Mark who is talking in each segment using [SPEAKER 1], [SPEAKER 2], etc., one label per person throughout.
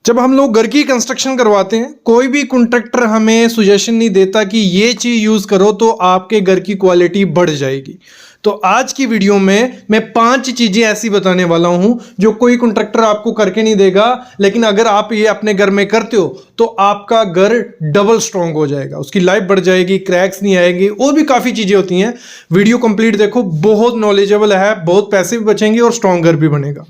[SPEAKER 1] जब हम लोग घर की कंस्ट्रक्शन करवाते हैं, कोई भी कॉन्ट्रैक्टर हमें सुजेशन नहीं देता कि ये चीज़ यूज़ करो तो आपके घर की क्वालिटी बढ़ जाएगी। तो आज की वीडियो में मैं 5 चीज़ें ऐसी बताने वाला हूं जो कोई कॉन्ट्रैक्टर आपको करके नहीं देगा, लेकिन अगर आप ये अपने घर में करते हो तो आपका घर डबल स्ट्रॉन्ग हो जाएगा, उसकी लाइफ बढ़ जाएगी, क्रैक्स नहीं आएगी और भी काफ़ी चीज़ें होती हैं। वीडियो कंप्लीट देखो, बहुत नॉलेजेबल है, बहुत पैसे भी बचेंगे और स्ट्रॉन्ग घर भी बनेगा।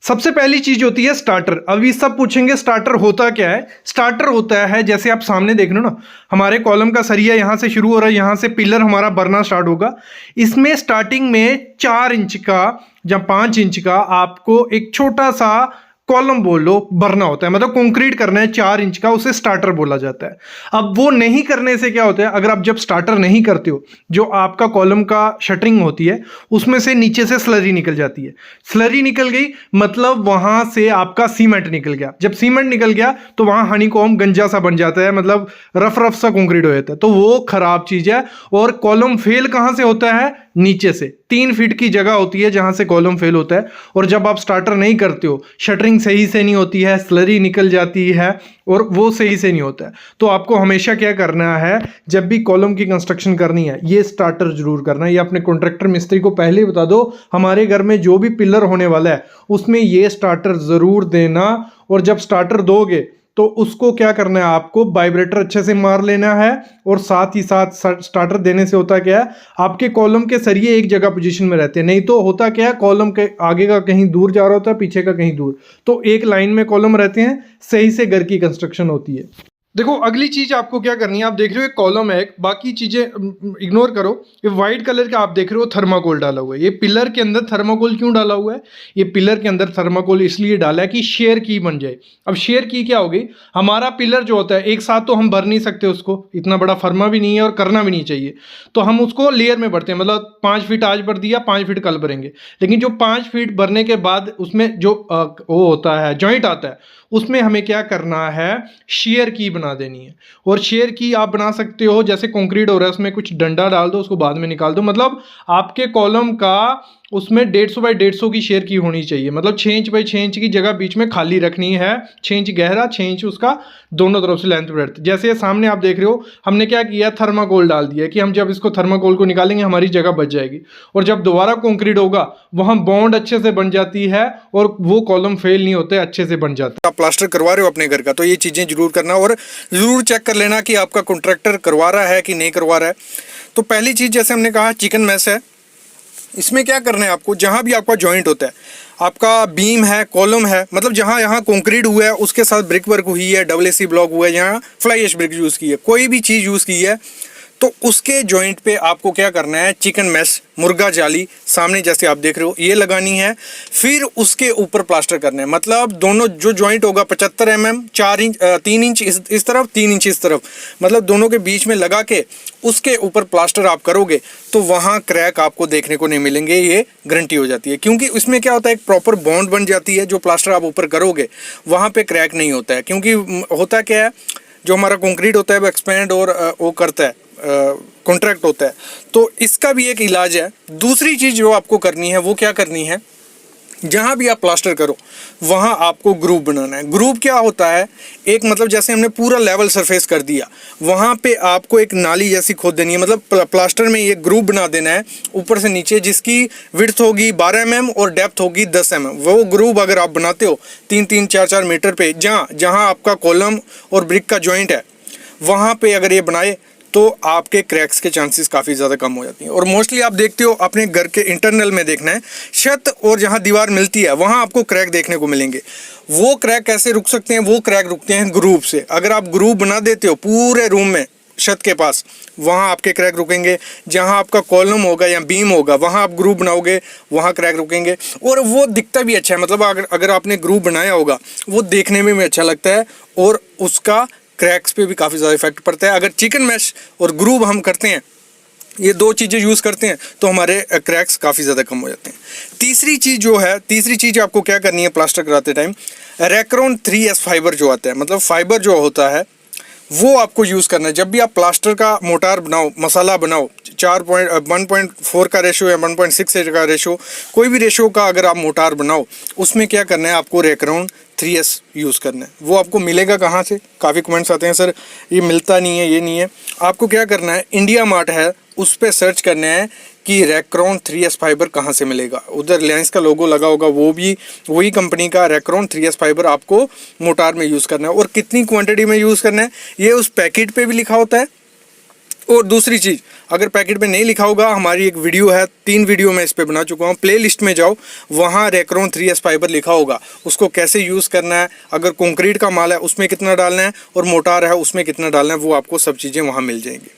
[SPEAKER 1] सबसे पहली चीज होती है स्टार्टर। अब ये सब पूछेंगे स्टार्टर होता क्या है। स्टार्टर होता है, जैसे आप सामने देख रहे हो ना, हमारे कॉलम का सरिया यहां से शुरू हो रहा है, यहां से पिलर हमारा बनना स्टार्ट होगा। इसमें स्टार्टिंग में 4 इंच का या 5 इंच का आपको एक छोटा सा कॉलम बोल लो भरना होता है, मतलब कंक्रीट करना है 4 इंच का, उसे स्टार्टर बोला जाता है। अब वो नहीं करने से क्या होता है, अगर आप जब स्टार्टर नहीं करते हो, जो आपका कॉलम का शटरिंग होती है उसमें से नीचे से स्लरी निकल जाती है। स्लरी निकल गई मतलब वहां से आपका सीमेंट निकल गया। जब सीमेंट निकल गया तो वहां हनीकॉम्ब गंजा सा बन जाता है, मतलब रफ रफ सा कंक्रीट हो जाता है, तो वो खराब चीज है। और कॉलम फेल कहां से होता है, नीचे से 3 फीट की जगह होती है जहां से कॉलम फेल होता है। और जब आप स्टार्टर नहीं करते हो, शटरिंग सही से नहीं होती है, स्लरी निकल जाती है और वो सही से नहीं होता है। तो आपको हमेशा क्या करना है, जब भी कॉलम की कंस्ट्रक्शन करनी है, ये स्टार्टर जरूर करना है। ये अपने कॉन्ट्रैक्टर मिस्त्री को पहले ही बता दो, हमारे घर में जो भी पिलर होने वाला है उसमें ये स्टार्टर जरूर देना। और जब स्टार्टर दोगे तो उसको क्या करना है, आपको वाइब्रेटर अच्छे से मार लेना है। और साथ ही साथ स्टार्टर देने से होता क्या है, आपके कॉलम के सरिये एक जगह पोजीशन में रहते हैं। नहीं तो होता क्या है, कॉलम के आगे का कहीं दूर जा रहा होता है, पीछे का कहीं दूर, तो एक लाइन में कॉलम रहते हैं, सही से घर की कंस्ट्रक्शन होती है। देखो अगली चीज आपको क्या करनी है, आप देख रहे हो एक कॉलम है, बाकी चीजें इग्नोर करो। ये व्हाइट कलर का आप देख रहे हो थर्माकोल डाला हुआ है। ये पिलर के अंदर थर्माकोल क्यों डाला हुआ है, ये पिलर के अंदर थर्माकोल इसलिए डाला है कि शेयर की बन जाए। अब शेयर की क्या होगी, हमारा पिलर जो होता है एक साथ तो हम भर नहीं सकते उसको, इतना बड़ा फर्मा भी नहीं है और करना भी नहीं चाहिए, तो हम उसको लेयर में भरते हैं। मतलब 5 फीट आज भर दिया, 5 फीट कल भरेंगे। लेकिन जो 5 फीट भरने के बाद उसमें जो वो होता है, जॉइंट आता है, उसमें हमें क्या करना है, शेयर की बना देनी है। और शेयर की आप बना सकते हो, जैसे कंक्रीट हो रहा है उसमें कुछ डंडा डाल दो, उसको बाद में निकाल दो। मतलब आपके कॉलम का उसमें 150 बाई 150 की शेयर की होनी चाहिए। मतलब 6 इंच बाई 6 इंच की जगह बीच में खाली रखनी है, 6 इंच गहरा, 6 इंच उसका दोनों तरफ से लेंथ ब्रेड्थ। जैसे ये सामने आप देख रहे हो, हमने क्या किया, थर्माकोल डाल दिया कि हम जब इसको थर्माकोल को निकालेंगे हमारी जगह बच जाएगी। और जब दोबारा कंक्रीट होगा वहां बॉन्ड अच्छे से बन जाती है और वो कॉलम फेल नहीं होते, अच्छे से बन जाता है।
[SPEAKER 2] आप प्लास्टर करवा रहे हो अपने घर का, तो ये चीज़ें जरूर करना और ज़रूर चेक कर लेना कि आपका कॉन्ट्रैक्टर करवा रहा है कि नहीं करवा रहा है। तो पहली चीज़ जैसे हमने कहा चिकन मैश है। इसमें क्या करना है आपको, जहाँ भी आपका जॉइंट होता है, आपका बीम है, कॉलम है, मतलब जहाँ यहाँ कंक्रीट हुआ है उसके साथ ब्रिक वर्क हुई है, डबल AC ब्लॉक हुआ है, यहाँ फ्लाई ऐश ब्रिक यूज़ की है, कोई भी चीज़ यूज़ की है, तो उसके जॉइंट पे आपको क्या करना है, चिकन मैश, मुर्गा जाली सामने जैसे आप देख रहे हो ये लगानी है। फिर उसके ऊपर प्लास्टर करना है। मतलब दोनों जो जॉइंट होगा 75 mm, 4 इंच 3 इंच इस तरफ, 3 इंच इस तरफ, मतलब दोनों के बीच में लगा के उसके ऊपर प्लास्टर आप करोगे तो वहाँ क्रैक आपको देखने को नहीं मिलेंगे, ये गारंटी हो जाती है। क्योंकि उसमें क्या होता है, एक प्रॉपर बॉन्ड बन जाती है। जो प्लास्टर आप ऊपर करोगे वहाँ पर क्रैक नहीं होता है, क्योंकि होता क्या है, जो हमारा कंक्रीट होता है वो एक्सपेंड और वो करता है, कॉन्ट्रैक्ट होता है। तो इसका भी एक इलाज है। दूसरी चीज़ जो आपको करनी है वो क्या करनी है, जहाँ भी आप प्लास्टर करो वहाँ आपको ग्रूव बनाना है। ग्रूव क्या होता है, एक मतलब जैसे हमने पूरा लेवल सरफेस कर दिया, वहाँ पे आपको एक नाली जैसी खोद देनी है। मतलब प्लास्टर में ये ग्रूव बना देना है ऊपर से नीचे, जिसकी विड्थ होगी 12 mm और डेप्थ होगी 10 mm। वो ग्रूव अगर आप बनाते हो 3-3, 4-4 मीटर पे, जहाँ आपका कॉलम और ब्रिक का जॉइंट है, वहाँ पे अगर ये बनाए तो आपके क्रैक्स के चांसेस काफ़ी ज़्यादा कम हो जाती हैं। और मोस्टली आप देखते हो अपने घर के इंटरनल में देखना है, छत और जहाँ दीवार मिलती है वहाँ आपको क्रैक देखने को मिलेंगे। वो क्रैक कैसे रुक सकते हैं, वो क्रैक रुकते हैं ग्रूव से। अगर आप ग्रूव बना देते हो पूरे रूम में छत के पास, वहाँ आपके क्रैक रुकेंगे। जहाँ आपका कॉलम होगा या बीम होगा वहाँ आप ग्रूव बनाओगे, वहाँ क्रैक रुकेंगे। और वो दिखता भी अच्छा है, मतलब अगर आपने ग्रूव बनाया होगा वो देखने में भी अच्छा लगता है और उसका क्रैक्स पे भी काफ़ी ज़्यादा इफेक्ट पड़ता है। अगर चिकन मैश और ग्रूव हम करते हैं, ये 2 चीज़ें यूज़ करते हैं, तो हमारे क्रैक्स काफ़ी ज़्यादा कम हो जाते हैं। तीसरी चीज़ आपको क्या करनी है प्लास्टर कराते टाइम, रेक्रॉन 3S फाइबर जो आता है, मतलब फाइबर जो होता है वो आपको यूज़ करना है। जब भी आप प्लास्टर का मोटार बनाओ, मसाला बनाओ, 1.4 का रेशो या 1.6 का रेशो, कोई भी रेशो का अगर आप मोटार बनाओ, उसमें क्या करना है आपको रेक्रॉन 3S यूज़ करना है। वो आपको मिलेगा कहाँ से? काफ़ी कमेंट्स आते हैं सर ये मिलता नहीं है, ये नहीं है। आपको क्या करना है, इंडिया मार्ट है उस पर सर्च करना है कि रैक्रॉन 3S फाइबर कहाँ से मिलेगा। उधर रिलायंस का लोगो लगा होगा, वो भी वही कंपनी का रैक्रॉन 3S फाइबर आपको मोटार में यूज़ करना है। और कितनी क्वांटिटी में यूज़ करना है ये उस पैकेट पे भी लिखा होता है। और दूसरी चीज़, अगर पैकेट में नहीं लिखा होगा, हमारी एक वीडियो है, 3 वीडियो मैं इस पे बना चुका हूँ, प्ले लिस्ट में जाओ, वहाँ रैक्रॉन 3S फाइबर लिखा होगा, उसको कैसे यूज़ करना है, अगर कंक्रीट का माल है उसमें कितना डालना है और मोटार है उसमें कितना डालना है, वो आपको सब चीज़ें वहाँ मिल जाएंगी।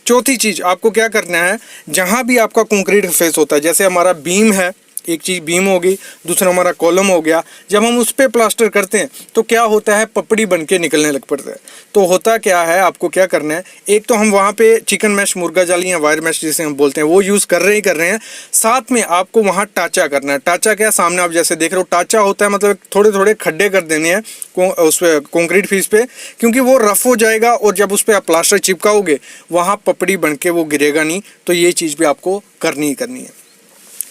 [SPEAKER 2] चौथी चीज़ आपको क्या करना है, जहाँ भी आपका कंक्रीट फेस होता है, जैसे हमारा बीम है, एक चीज़ बीम होगी, दूसरा हमारा कॉलम हो गया, जब हम उस पर प्लास्टर करते हैं तो क्या होता है, पपड़ी बन के निकलने लग पड़ता है। तो होता क्या है, आपको क्या करना है, एक तो हम वहाँ पे चिकन मैश, मुर्गा जाली या वायर मैश जिसे हम बोलते हैं वो यूज़ कर रहे हैं, साथ में आपको वहाँ टाचा करना है। टाचा क्या, सामने आप जैसे देख रहे हो टाचा होता है, मतलब थोड़े थोड़े खड्डे कर देने हैं उस पर कॉन्क्रीट फीस पे, क्योंकि वो रफ हो जाएगा और जब उस पर आप प्लास्टर चिपकाओगे वहाँ पपड़ी बन के वो गिरेगा नहीं। तो ये चीज़ भी आपको करनी ही करनी है।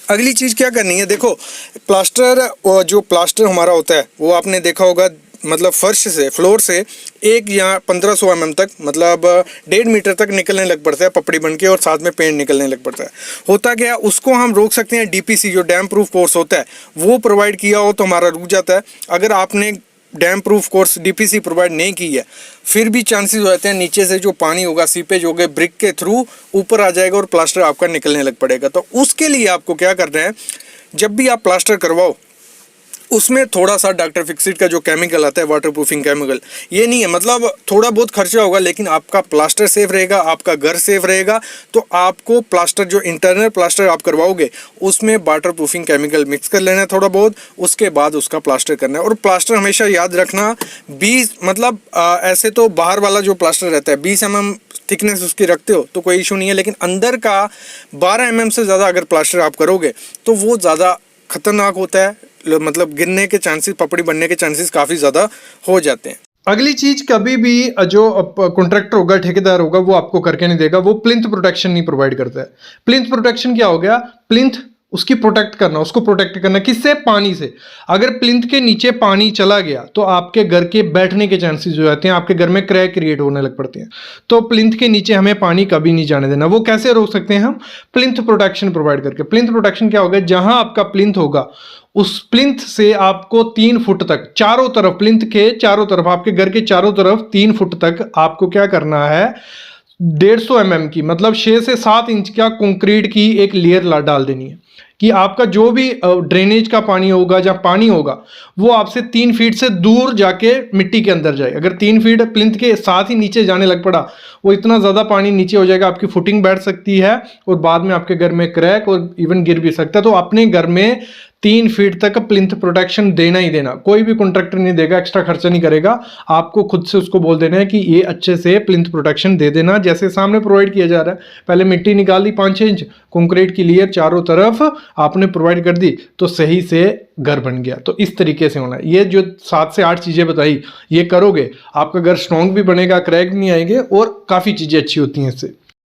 [SPEAKER 2] अगली चीज़ क्या करनी है, देखो प्लास्टर, जो प्लास्टर हमारा होता है वो आपने देखा होगा, मतलब फर्श से, फ्लोर से 1 या 1500 mm तक, मतलब 1.5 मीटर तक निकलने लग पड़ता है पपड़ी बन के, और साथ में पेंट निकलने लग पड़ता है। होता क्या है, उसको हम रोक सकते हैं, DPC जो डैम प्रूफ कोर्स होता है वो प्रोवाइड किया हो तो हमारा रुक जाता है। अगर आपने dam proof course DPC provide नहीं की है, फिर भी चांसेस हो जाते हैं नीचे से जो पानी होगा, सीपेज हो गए, ब्रिक के थ्रू ऊपर आ जाएगा और प्लास्टर आपका निकलने लग पड़ेगा। तो उसके लिए आपको क्या करना है, जब भी आप प्लास्टर करवाओ उसमें थोड़ा सा डॉक्टर फिक्सिट का जो केमिकल आता है, वाटर प्रूफिंग केमिकल, ये नहीं है, मतलब थोड़ा बहुत खर्चा होगा लेकिन आपका प्लास्टर सेफ रहेगा, आपका घर सेफ रहेगा। तो आपको प्लास्टर, जो इंटरनल प्लास्टर आप करवाओगे उसमें वाटर प्रूफिंग केमिकल मिक्स कर लेना है थोड़ा बहुत, उसके बाद उसका प्लास्टर करना है। और प्लास्टर हमेशा याद रखना 20, मतलब ऐसे तो बाहर वाला जो प्लास्टर रहता है 20 mm थिकनेस उसकी रखते हो तो कोई इशू नहीं है, लेकिन अंदर का 12 mm से ज़्यादा अगर प्लास्टर आप करोगे तो वो ज़्यादा खतरनाक होता है, मतलब गिरने के चांसेस, पपड़ी बनने के चांसेस काफ़ी ज़्यादा हो जाते हैं।
[SPEAKER 1] अगली चीज, कभी भी जो कॉन्ट्रैक्टर होगा, ठेकेदार होगा, वो आपको करके नहीं देगा, वो प्लिंथ प्रोटेक्शन नहीं प्रोवाइड करता है। प्लिंथ प्रोटेक्शन क्या हो गया, प्लिंथ उसकी प्रोटेक्ट करना, उसको प्रोटेक्ट करना किससे, पानी से। अगर प्लिंथ के नीचे पानी चला गया तो आपके घर के बैठने के चांसेस हो जाते हैं, आपके घर में क्रैक क्रिएट होने लग पड़ते हैं। तो प्लिंथ के नीचे हमें पानी कभी नहीं जाने देना। वो कैसे रोक सकते हैं हम, प्लिंथ प्रोटेक्शन प्रोवाइड करके। प्लिंथ प्रोटेक्शन क्या होगा, जहां आपका प्लिंथ होगा उस प्लिंथ से आपको 3 फुट तक चारों तरफ, प्लिंथ के चारों तरफ, आपके घर के चारों तरफ 3 फुट तक आपको क्या करना है, 150 mm की, मतलब 6 से 7 इंच का कंक्रीट की एक लेयर डाल देनी है कि आपका जो भी ड्रेनेज का पानी होगा, जहाँ पानी होगा, वो आपसे 3 फीट से दूर जाके मिट्टी के अंदर जाए। अगर 3 फीट प्लिंथ के साथ ही नीचे जाने लग पड़ा, वो इतना ज़्यादा पानी नीचे हो जाएगा, आपकी फुटिंग बैठ सकती है और बाद में आपके घर में क्रैक और इवन गिर भी सकता है। तो अपने घर में 3 फीट तक प्लिंथ प्रोटेक्शन देना ही देना। कोई भी कॉन्ट्रैक्टर नहीं देगा, एक्स्ट्रा खर्चा नहीं करेगा, आपको खुद से उसको बोल देना है कि ये अच्छे से प्लिंथ प्रोटेक्शन दे देना, जैसे सामने प्रोवाइड किया जा रहा है। पहले मिट्टी निकाल दी 5-6 इंच, कंक्रीट की लेयर चारों तरफ आपने प्रोवाइड कर दी, तो सही से घर बन गया। तो इस तरीके से होना है। ये जो 7 से 8 चीज़ें बताई, ये करोगे, आपका घर स्ट्रॉन्ग भी बनेगा, क्रैक भी नहीं आएंगे और काफ़ी चीज़ें अच्छी होती हैं इससे।